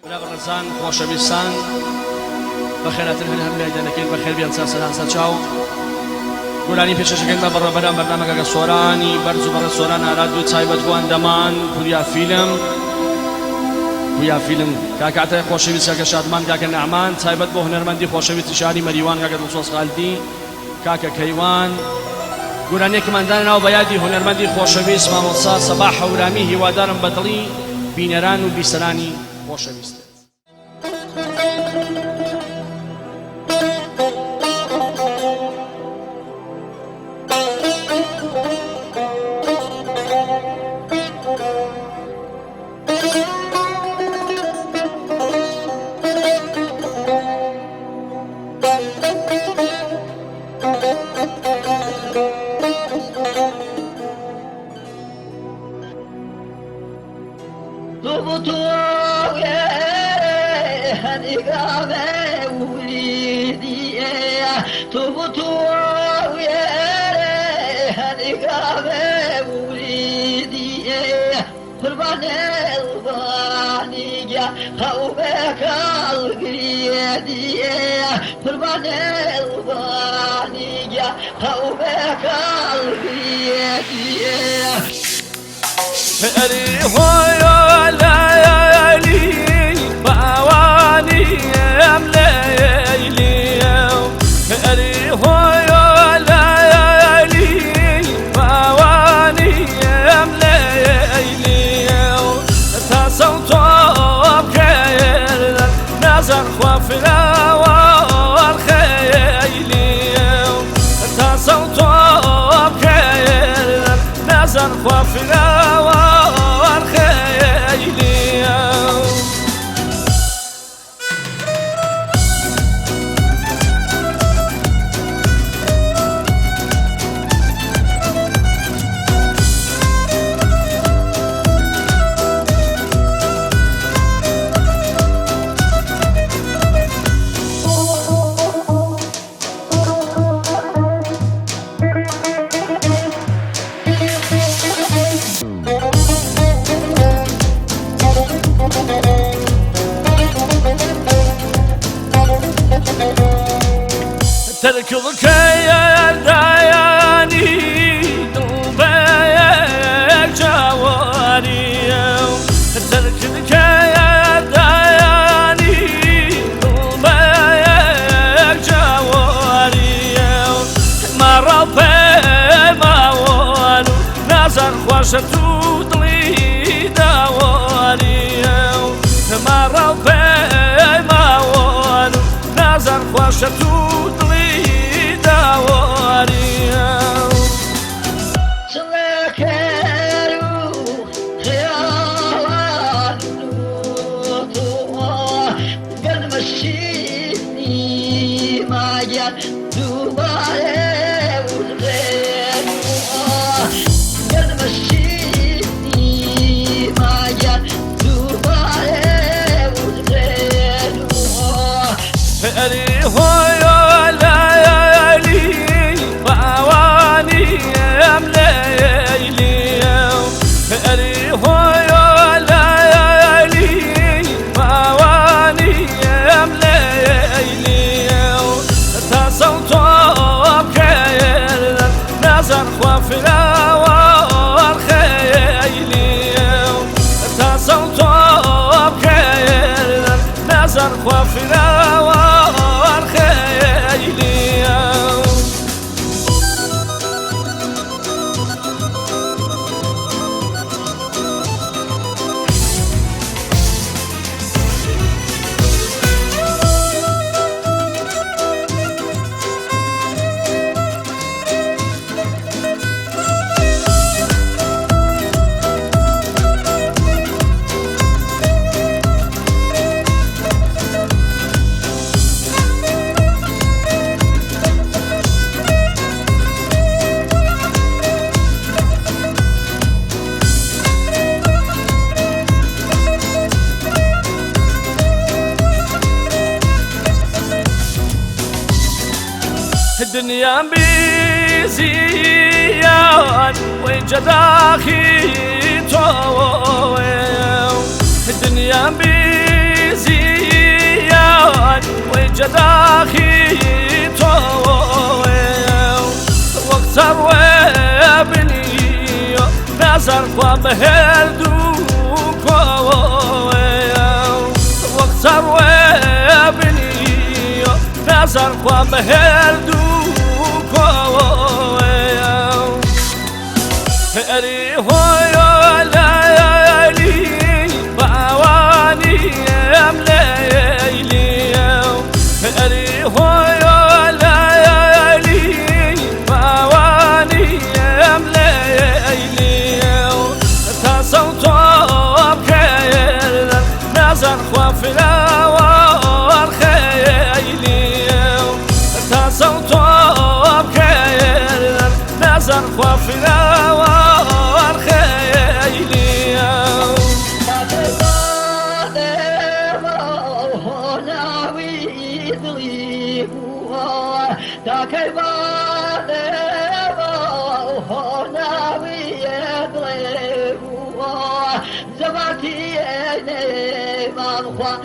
ولا برزان خۆشەویستان بەخێراتر هەر لایدانەکەین بەخێر بیان سەر چاو گۆرانی پێشەشەکەین بە بەڕێبەرە بەرنامەکە سۆرانی بەرز و بەڕێز سۆران ئاراد و تایبەت بۆ ئەندەمان پوریا فیلم کاکاتە خۆشەویستەکە شادمان کاکە نەعمان تایبەت بۆ هونەرمەندی خۆشەویستی شاری مەریوان کاکە دڵسۆز خالدی کاکە کەیوان گۆرانێکماندان ناو بە یادی هونەرمەندی خۆشەویست مامۆستا سەباح هەورامی هیوادارم بەدڵی بینەران و بیسەرانی خۆشەویست الدنيا بزيان وجداخي طويل الدنيا بزيان جداخي تو وقت وابني نظر وبهردو وقت وابني نظر وبهردو هري هو ليالي باواني ام ليلي هري هو ليالي باواني ام ليلي تصوت بخير نظر خوفنا والخيلي تصوت بخير نظر خوفنا Mama,